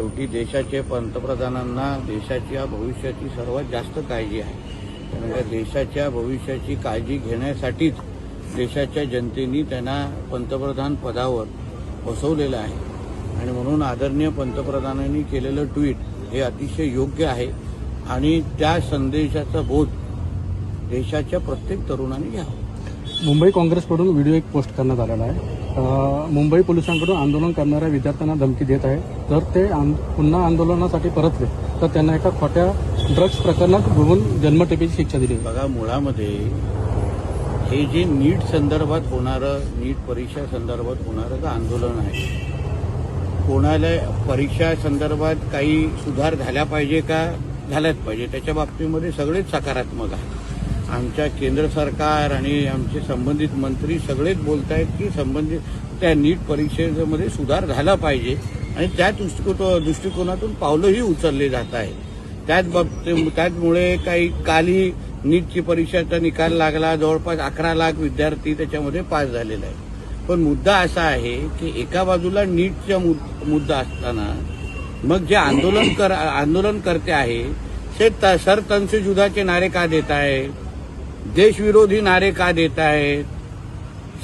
शेवटी देशाचे पंतप्रधानांना देशाच्या भविष्याची सर्वात जास्त काळजी आहे. कारण का देशाच्या भविष्याची काळजी घेण्यासाठीच देशाच्या जनतेने त्यांना पंतप्रधान पदावर बसवलेलं आहे. आणि म्हणून आदरणीय पंतप्रधानांनी केलेलं ट्विट हे अतिशय योग्य आहे आणि त्या संदेशाचा बोध देशाच्या प्रत्येक तरुणाने घ्यावा. मुंबई काँग्रेसकडून व्हिडिओ एक पोस्ट करण्यात आलेला आहे. मुंबई पोलिसांकडून आंदोलन करणाऱ्या विद्यार्थ्यांना धमकी देत आहे. जर ते पुन्हा आंदोलनासाठी परतले तर त्यांना एका खोट्या ड्रग्ज प्रकरणात गुंतवून जन्मठेपेची शिक्षा दिली. बघा, मुळामध्ये हे जे नीट संदर्भात होणारं, नीट परीक्षा संदर्भात होणारं आंदोलन आहे, कोणाला परीक्षा संदर्भात काही सुधार झाला पाहिजे का? झाल्याच पाहिजे. त्याच्या बाबतीमध्ये सगळेच सकारात्मक आहे. आमच्या केंद्र सरकार आणि आमचे संबंधित मंत्री सगळेच बोलत आहेत की संबंधित त्या नीट परीक्षेमध्ये सुधार झाला पाहिजे आणि त्या दृष्टिकोनातून पावलंही उचलले जात आहे. त्याचमुळे काही कालही नीटची परीक्षेचा निकाल लागला. जवळपास 11 लाख विद्यार्थी त्याच्यामध्ये पास झालेला आहे. पण मुद्दा असा आहे की एका बाजूला नीटचा मुद्दा असताना मग जे आंदोलनकर्ते आहे ते सर तन से जुदा के नारे का देत आहे, देशविरोधी नारे का देत आहेत,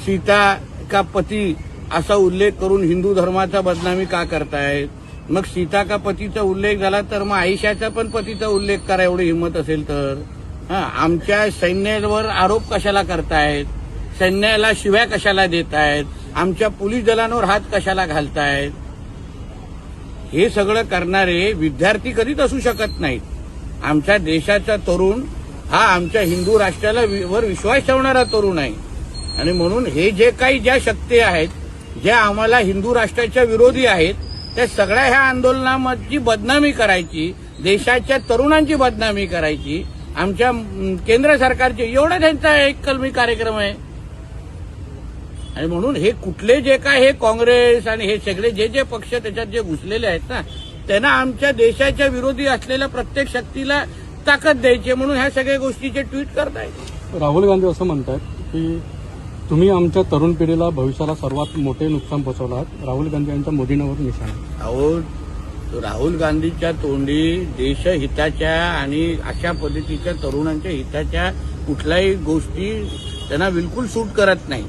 सीता का पती असा उल्लेख करून हिंदू धर्माचा बदनामी का करतायत. मग सीता का पतीचा उल्लेख झाला तर मग आयशाचा पण पतीचा उल्लेख करा एवढी हिंमत असेल तर. आमच्या सैन्यावर आरोप कशाला करतायत, सैन्याला शिव्या कशाला देत आहेत, आमच्या पोलीस दलांवर हात कशाला घालतायत. हे सगळं करणारे विद्यार्थी कधीच असू शकत नाहीत. आमच्या देशाचा तरुण हा आमच्या हिंदू राष्ट्राला वर विश्वास ठेवणारा तरुण आहे आणि म्हणून हे जे काही ज्या शक्ती आहेत, ज्या आम्हाला हिंदू राष्ट्राच्या विरोधी आहेत, त्या सगळ्या ह्या आंदोलनाची बदनामी करायची, देशाच्या तरुणांची बदनामी करायची, आमच्या केंद्र सरकारचे एवढा त्यांचा एक कलमी कार्यक्रम आहे. आणि म्हणून हे कुठले जे काय हे काँग्रेस आणि हे सगळे जे पक्ष त्याच्यात जे घुसलेले आहेत ना, त्यांना आमच्या देशाच्या विरोधी असलेल्या प्रत्येक शक्तीला ताकद द्यायची म्हणून ह्या सगळ्या गोष्टीचे ट्विट करतायत. राहुल गांधी असं म्हणतात की तुम्ही आमच्या तरुण पिढीला भविष्याला सर्वात मोठे नुकसान पोहोचवलं आहात. राहुल गांधी यांच्या मोदींवर निशाणा. अहो, राहुल गांधीच्या तोंडी देशहिताच्या आणि अशा पद्धतीच्या तरुणांच्या हिताच्या कुठल्याही गोष्टी त्यांना बिलकुल सूट करत नाही.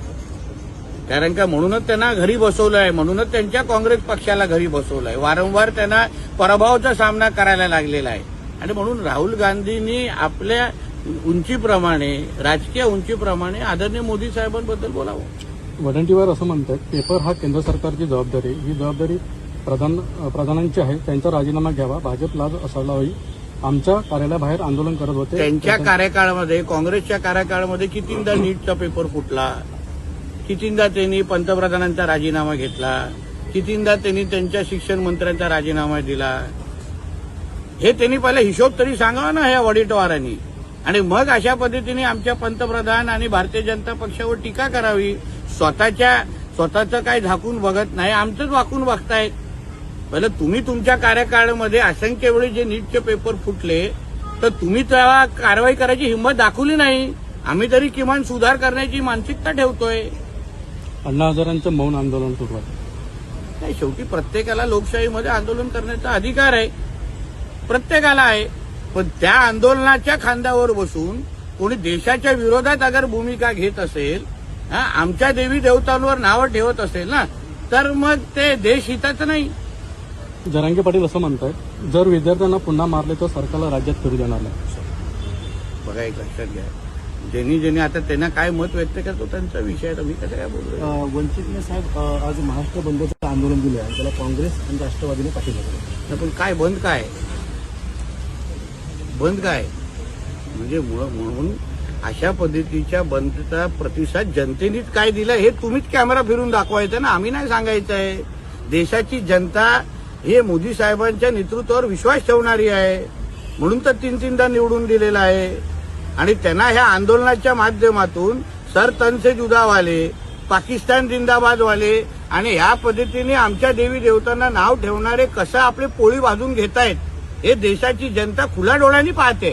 कारण का म्हणूनच त्यांना घरी बसवलं आहे, म्हणूनच त्यांच्या काँग्रेस पक्षाला घरी बसवलं आहे. वारंवार त्यांना पराभवाचा सामना करायला लागलेला आहे आणि म्हणून राहुल गांधींनी आपल्या उंचीप्रमाणे, राजकीय उंचीप्रमाणे आदरणीय मोदी साहेबांबद्दल बोलावं. वडंटीवार असं म्हणतात पेपर हा केंद्र सरकारची जबाबदारी, ही जबाबदारी प्रधानांची आहे. त्यांचा राजीनामा घ्यावा, भाजप लाज असायला हवी. आमच्या कार्यालयाबाहेर आंदोलन करत होते. त्यांच्या कार्यकाळामध्ये, काँग्रेसच्या कार्यकाळामध्ये कितींदा नीटचा पेपर फुटला, कितींदा त्यांनी पंतप्रधानांचा राजीनामा घेतला, कितींदा त्यांनी त्यांच्या शिक्षण मंत्र्यांचा राजीनामा दिला. हे त्यांनी पहिला हिशोब तरी सांगावा ना ह्या वडेट्टीवारांनी. आणि मग अशा पद्धतीने आमच्या पंतप्रधान आणि भारतीय जनता पक्षावर टीका करावी. स्वतःचं काय झाकून बघत नाही, आमचंच वाकून बघतायत. पहिलं तुम्ही तुमच्या कार्यकाळामध्ये असंख्य वेळी जे नीटचे पेपर फुटले तर तुम्ही त्याला कारवाई करायची हिंमत दाखवली नाही. आम्ही तरी किमान सुधार करण्याची मानसिकता ठेवतोय. अण्णा हजारांचं मौन आंदोलन सुरू आहे. नाही, शेवटी प्रत्येकाला लोकशाहीमध्ये आंदोलन करण्याचा अधिकार आहे, प्रत्येकाला आहे. पण त्या आंदोलनाच्या खांद्यावर बसून कोणी देशाच्या विरोधात अगर भूमिका घेत असेल, आमच्या देवी देवतांवर नावं ठेवत असेल ना, तर मग ते देशहिताचं नाही. जरांगे पाटील असं म्हणतात जर विद्यार्थ्यांना पुन्हा मारले तर सरकारला राज्यात फिरू देणार नाही. बघा, एक लक्षात घ्या, ज्यांनी आता त्यांना काय मत व्यक्त करतो त्यांचा विषय आहे. मी कसं काय बोलतो. वंचितने साहेब आज महाराष्ट्र बंदचं आंदोलन दिलं आहे, त्याला काँग्रेस आणि राष्ट्रवादीने पाठिंबा दिला. पण काय बंद काय म्हणजे म्हणून अशा पद्धतीच्या बंदचा प्रतिसाद जनतेनेच काय दिला हे तुम्हीच कॅमेरा फिरून दाखवायचं ना, आम्ही नाही सांगायचं आहे. देशाची जनता हे मोदी साहेबांच्या नेतृत्वावर विश्वास ठेवणारी आहे म्हणून तर 3-3दा निवडून दिलेला आहे. आणि त्यांना ह्या आंदोलनाच्या माध्यमातून सर तन से जुदावाले, पाकिस्तान जिंदाबादवाले आणि ह्या पद्धतीने आमच्या देवी देवतांना नाव ठेवणारे कसं आपले पोळी भाजून घेतायत हे देशाची जनता खुल्या डोळ्यांनी पाहते.